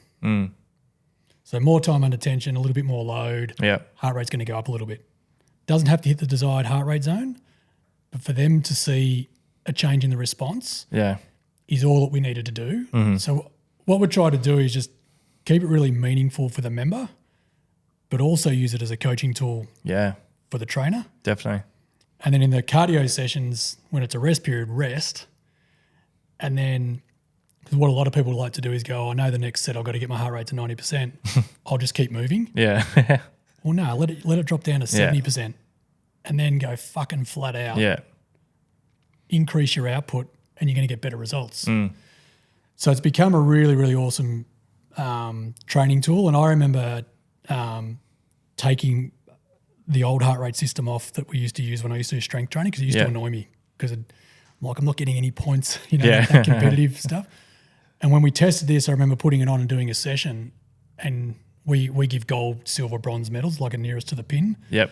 So more time under tension, a little bit more load. Yeah. Heart rate's going to go up a little bit. Doesn't have to hit the desired heart rate zone, but for them to see a change in the response is all that we needed to do. So what we're trying to do is just keep it really meaningful for the member, but also use it as a coaching tool for the trainer. Definitely. And then in the cardio sessions, when it's a rest period, rest. And then, because what a lot of people like to do is go, I know the next set I've got to get my heart rate to 90%. I'll just keep moving. Yeah. Well, no, let it drop down to 70% and then go fucking flat out. Yeah. Increase your output and you're going to get better results. So it's become a really, really awesome training tool. And I remember taking the old heart rate system off that we used to use when I used to do strength training, because it used to annoy me because I'm not getting any points, that competitive stuff. And when we tested this, I remember putting it on and doing a session, and we give gold, silver, bronze medals, like a nearest to the pin. Yep.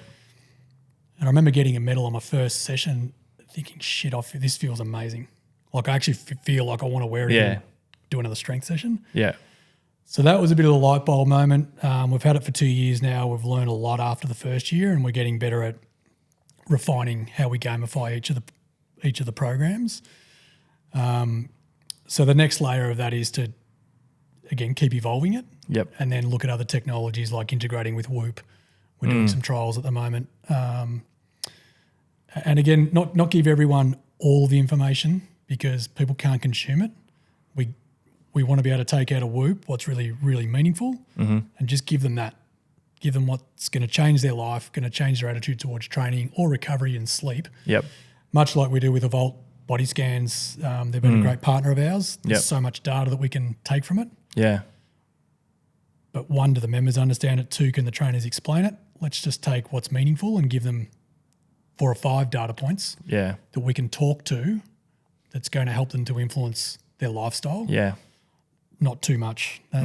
And I remember getting a medal on my first session thinking, shit, this feels amazing. Like I actually feel like I want to wear it and do another strength session. Yeah. So that was a bit of a light bulb moment. We've had it for 2 years now. We've learned a lot after the first year, and we're getting better at refining how we gamify each of the programs. So the next layer of that is to, again, keep evolving it. Yep. And then look at other technologies like integrating with Whoop. We're doing some trials at the moment. And again, not give everyone all the information because people can't consume it. We want to be able to take out of Whoop what's really, really meaningful and just give them that. Give them what's going to change their life, going to change their attitude towards training or recovery and sleep. Yep. Much like we do with Evolt body scans. They've been a great partner of ours. There's so much data that we can take from it. Yeah. But 1, do the members understand it? 2, can the trainers explain it? Let's just take what's meaningful and give them 4 or 5 data points that we can talk to that's going to help them to influence their lifestyle. Yeah. Not too much. I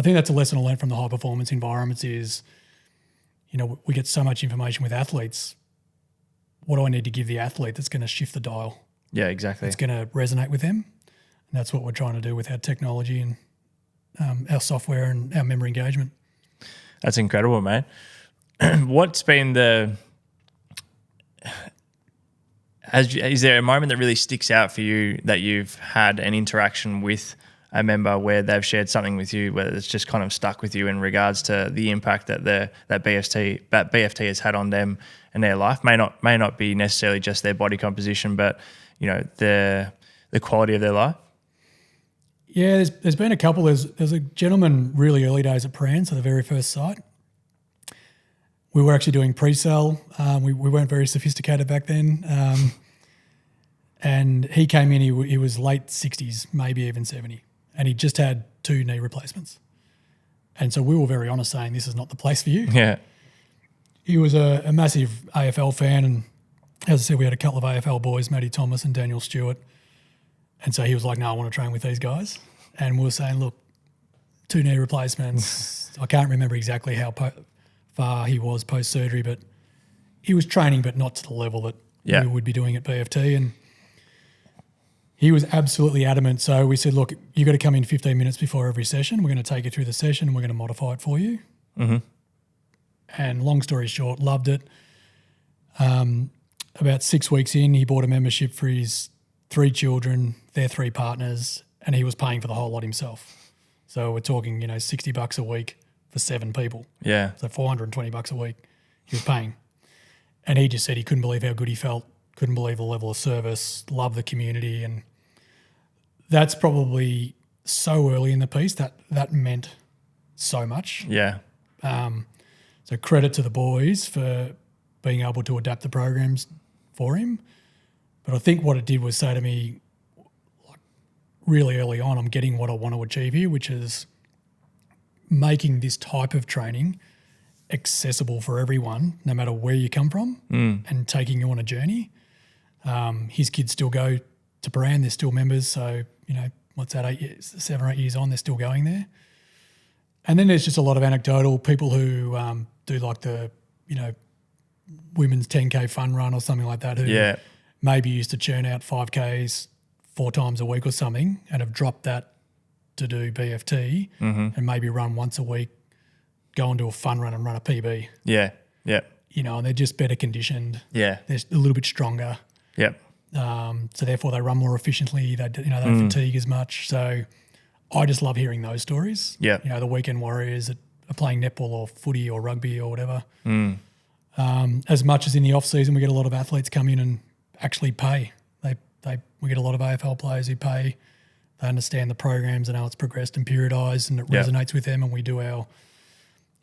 think that's a lesson I learned from the high performance environments is, we get so much information with athletes. What do I need to give the athlete that's going to shift the dial? Yeah, exactly. It's going to resonate with them. And that's what we're trying to do with our technology and our software and our member engagement. That's incredible, mate. What's been Is there a moment that really sticks out for you that you've had an interaction with a member where they've shared something with you where it's just kind of stuck with you in regards to the impact that BFT has had on them and their life? May not be necessarily just their body composition, but the quality of their life. Yeah, there's been a couple. There's a gentleman really early days at Pran, so the very first site. We were actually doing pre-sell. We weren't very sophisticated back then. And he came in, he was late 60s, maybe even 70. And he just had 2 knee replacements. And so we were very honest saying, this is not the place for you. Yeah. He was a massive AFL fan. And as I said, we had a couple of AFL boys, Matty Thomas and Daniel Stewart. And so he was like, no, I want to train with these guys. And we were saying, look, 2 knee replacements. I can't remember exactly how far he was post-surgery, but he was training, but not to the level that we would be doing at BFT. And he was absolutely adamant. So we said, look, you got to come in 15 minutes before every session. We're going to take you through the session and we're going to modify it for you. Mm-hmm. And long story short, loved it. About 6 weeks in, he bought a membership for his 3 children, their 3 partners, and he was paying for the whole lot himself. So we're talking, $60 a week for 7 people. Yeah. So $420 a week he was paying. And he just said he couldn't believe how good he felt, couldn't believe the level of service, loved the community. And that's probably so early in the piece that meant so much. Yeah. So credit to the boys for being able to adapt the programs for him. But I think what it did was say to me, like, really early on, I'm getting what I want to achieve here, which is making this type of training accessible for everyone, no matter where you come from, and taking you on a journey. His kids still go to Paran, they're still members. So, what's that, 8 years, 7 or 8 years on, they're still going there. And then there's just a lot of anecdotal people who do like the, women's 10K fun run or something like that, who maybe used to churn out 5Ks 4 times a week or something and have dropped that to do BFT and maybe run once a week, go and do a fun run and run a PB. Yeah, yeah. And they're just better conditioned. Yeah. They're a little bit stronger. Yep. So therefore they run more efficiently. They don't fatigue as much. So I just love hearing those stories. Yeah. The weekend warriors that are playing netball or footy or rugby or whatever. As much as in the off season, we get a lot of athletes come in and actually pay. We get a lot of AFL players who pay. They understand the programs and how it's progressed and periodised, and it resonates with them. And we do our,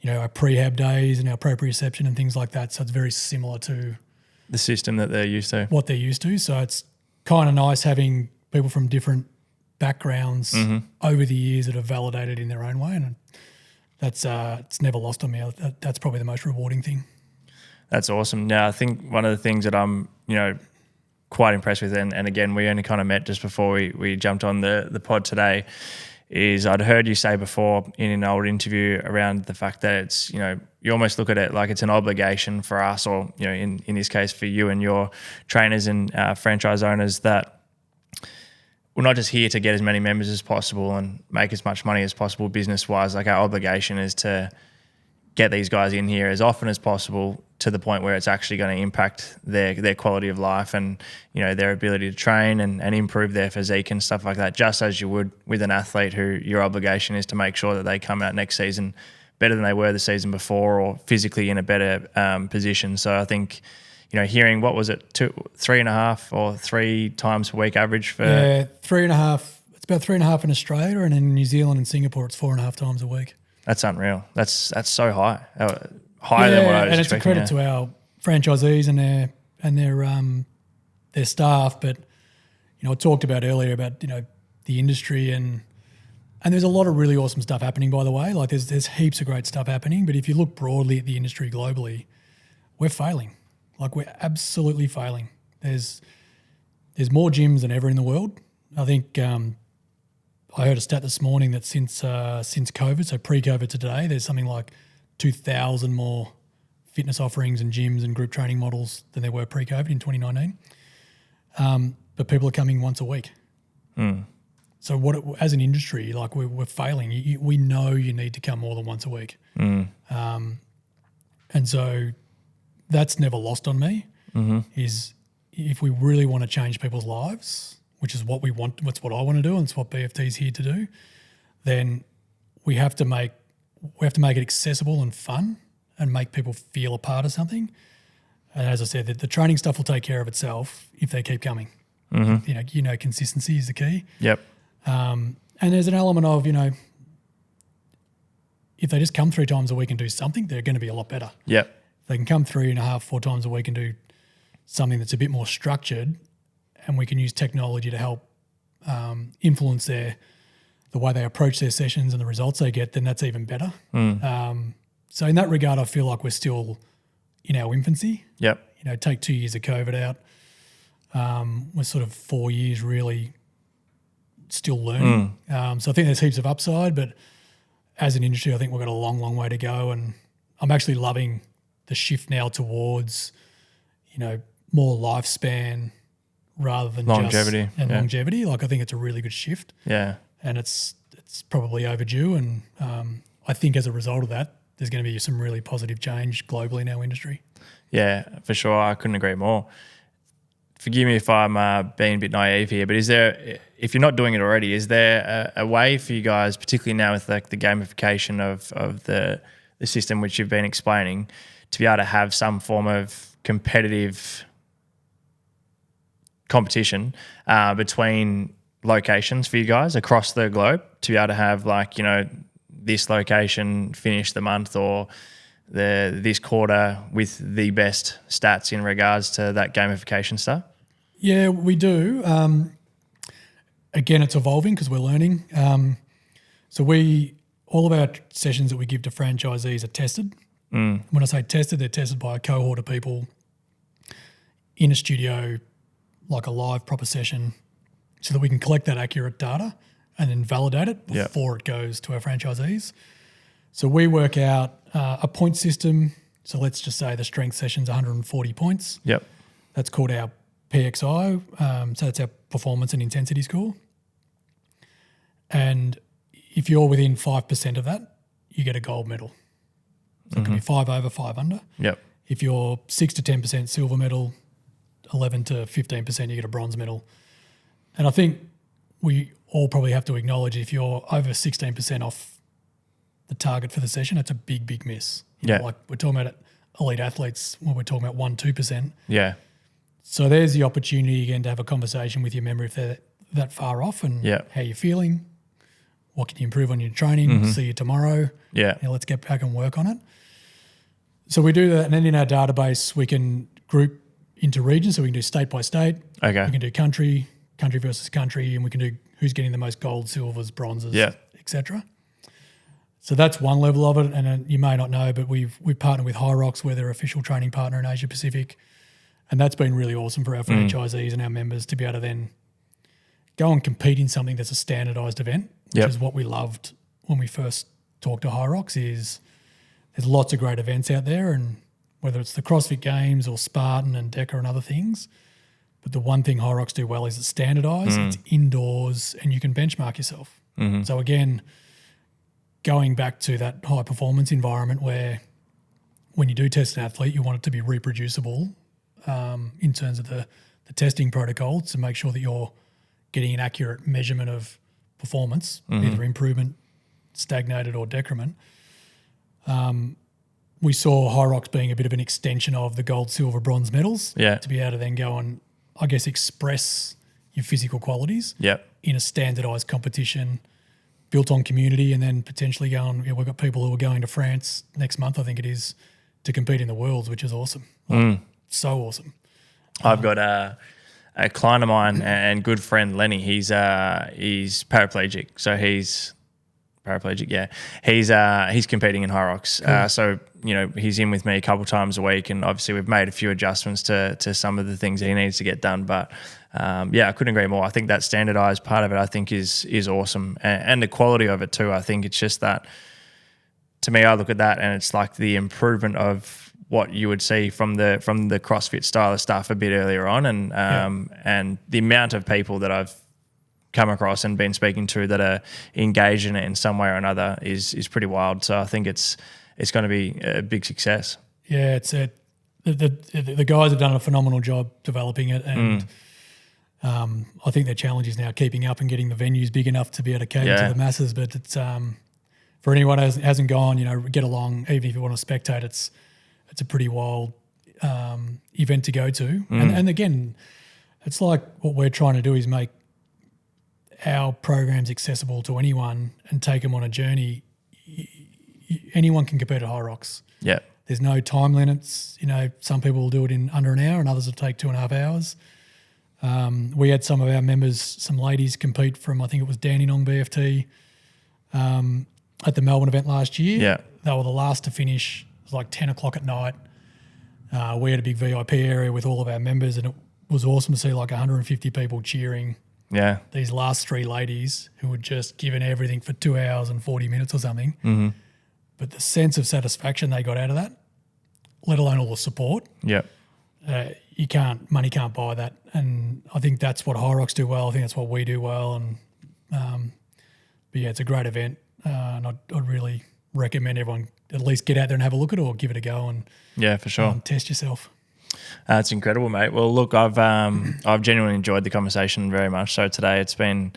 our prehab days and our proprioception and things like that. So it's very similar to the system that they're used to. What they're used to. So it's kind of nice having people from different backgrounds over the years that are validated in their own way, and that's it's never lost on me. That's probably the most rewarding thing. That's awesome. Now, I think one of the things that I'm, quite impressed with, and again, we only kind of met just before we jumped on the pod today, is I'd heard you say before in an old interview around the fact that it's, you almost look at it like it's an obligation for us, or, in this case for you and your trainers and franchise owners, that we're not just here to get as many members as possible and make as much money as possible business-wise. Like, our obligation is to get these guys in here as often as possible to the point where it's actually going to impact their quality of life and, their ability to train and improve their physique and stuff like that, just as you would with an athlete who your obligation is to make sure that they come out next season better than they were the season before, or physically in a better position. So I think, hearing, what was it, 3.5 or 3 times per week average for... Yeah, 3.5. It's about 3.5 in Australia, and in New Zealand and Singapore it's 4.5 times a week. That's unreal. That's so high. Higher than what I was expecting. And it's a credit to our franchisees and their staff. But, I talked about earlier about, the industry and there's a lot of really awesome stuff happening, by the way. Like, there's heaps of great stuff happening. But if you look broadly at the industry globally, we're failing. Like, we're absolutely failing. There's more gyms than ever in the world. I think I heard a stat this morning that since COVID, so pre-COVID to today, there's something like 2,000 more fitness offerings and gyms and group training models than there were pre-COVID in 2019. But people are coming once a week. So as an industry, like, we're failing. We know you need to come more than once a week. And so that's never lost on me, is if we really want to change people's lives, which is what we want, that's what I want to do, and it's what BFT is here to do, then we have to make it accessible and fun and make people feel a part of something. And as I said, the training stuff will take care of itself if they keep coming. Mm-hmm. Consistency is the key. Yep. And there's an element of, if they just come 3 times a week and do something, they're going to be a lot better. Yep. If they can come 3.5, 4 times a week and do something that's a bit more structured, and we can use technology to help influence the way they approach their sessions and the results they get, then that's even better. So in that regard, I feel like we're still in our infancy. Yep. Take 2 years of COVID out. We're sort of 4 years really still learning. So I think there's heaps of upside, but as an industry, I think we've got a long, long way to go. And I'm actually loving the shift now towards, more lifespan rather than longevity. Longevity. Like, I think it's a really good shift. Yeah. And it's probably overdue. And I think as a result of that, there's going to be some really positive change globally in our industry. Yeah, for sure. I couldn't agree more. Forgive me if I'm being a bit naive here, but is there, if you're not doing it already, is there a way for you guys, particularly now with like the gamification of the system which you've been explaining, to be able to have some form of competitive competition between locations for you guys across the globe, to be able to have this location finish the month or this quarter with the best stats in regards to that gamification stuff? Yeah, we do. Again, it's evolving because we're learning. So all of our sessions that we give to franchisees are tested. When I say tested, they're tested by a cohort of people in a studio, like a live proper session, so that we can collect that accurate data and then validate it before it goes to our franchisees. So we work out a point system. So let's just say the strength session's 140 points. Yep. That's called our PXI. So that's our performance and intensity score. And if you're within 5% of that, you get a gold medal. So it can be 5 over, 5 under. Yep. If you're 6 to 10% silver medal, 11 to 15%, you get a bronze medal. And I think we all probably have to acknowledge if you're over 16% off the target for the session, it's a big, big miss. Like we're talking about elite athletes when we're talking about 1-2%. Yeah. So there's the opportunity again to have a conversation with your member if they're that far off and how you're feeling, what can you improve on your training, see you tomorrow. Yeah. Let's get back and work on it. So we do that, and then in our database we can group into regions, so we can do state by state. Okay. We can do country versus country, and we can do who's getting the most gold, silvers, bronzes, etc. So that's one level of it, and you may not know, but we've partnered with Hyrox, we're their official training partner in Asia Pacific, and that's been really awesome for our franchisees and our members to be able to then go and compete in something that's a standardised event, which is what we loved when we first talked to Hyrox. Is there's lots of great events out there, and whether it's the CrossFit Games or Spartan and DECA and other things, but the one thing Hyrox do well is it's standardised, it's indoors, and you can benchmark yourself. So again, going back to that high performance environment where when you do test an athlete, you want it to be reproducible in terms of the testing protocol to make sure that you're getting an accurate measurement of performance, either improvement, stagnated or decrement. We saw Hyrox being a bit of an extension of the gold, silver, bronze medals to be able to then go and, I guess, express your physical qualities in a standardised competition built on community, and then potentially going, we've got people who are going to France next month, I think it is, to compete in the Worlds, which is awesome. So awesome. I've got a client of mine and good friend, Lenny. He's paraplegic, so he's paraplegic. Yeah, he's competing in Hyrox. Cool. So he's in with me a couple times a week, and obviously we've made a few adjustments to some of the things he needs to get done. But I couldn't agree more. I think that standardized part of it, I think, is awesome, and the quality of it too. I think it's just that. To me, I look at that and it's like the improvement of what you would see from the CrossFit style of stuff a bit earlier on, and the amount of people that I've come across and been speaking to that are engaged in it in some way or another is pretty wild. So I think it's going to be a big success. Yeah, the guys have done a phenomenal job developing it, and I think their challenge is now keeping up and getting the venues big enough to be able to cater to the masses. But it's for anyone who hasn't gone, get along. Even if you want to spectate, it's a pretty wild event to go to. And again, it's like what we're trying to do is make our programs accessible to anyone and take them on a journey. Anyone can compete at High Rocks. Yeah. There's no time limits. Some people will do it in under an hour and others will take 2.5 hours. We had some of our members, some ladies compete from, I think it was Dandenong BFT at the Melbourne event last year. Yeah. They were the last to finish. It was like 10 o'clock at night. We had a big VIP area with all of our members, and it was awesome to see like 150 people cheering these last 3 ladies who had just given everything for 2 hours and 40 minutes or something. Mm-hmm. But the sense of satisfaction they got out of that, let alone all the support, money can't buy that. And I think that's what High Rocks do well. I think that's what we do well. And but yeah, it's a great event, and I'd really recommend everyone at least get out there and have a look at it or give it a go and for sure test yourself. That's incredible, mate. Well, look, I've genuinely enjoyed the conversation very much. So today it's been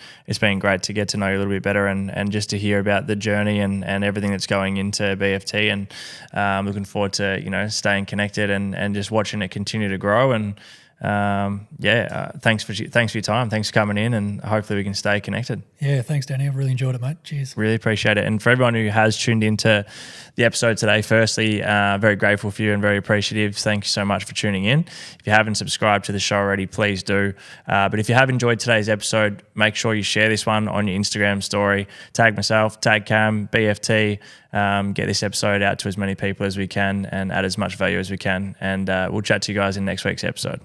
great to get to know you a little bit better and just to hear about the journey and everything that's going into BFT, and looking forward to staying connected and just watching it continue to grow. And thanks for your time. Thanks for coming in, and hopefully we can stay connected. Yeah, thanks, Danny. I've really enjoyed it, mate. Cheers. Really appreciate it. And for everyone who has tuned into the episode today, firstly, very grateful for you and very appreciative. Thank you so much for tuning in. If you haven't subscribed to the show already, please do. But if you have enjoyed today's episode, make sure you share this one on your Instagram story. Tag myself, tag Cam, BFT. Get this episode out to as many people as we can and add as much value as we can. And we'll chat to you guys in next week's episode.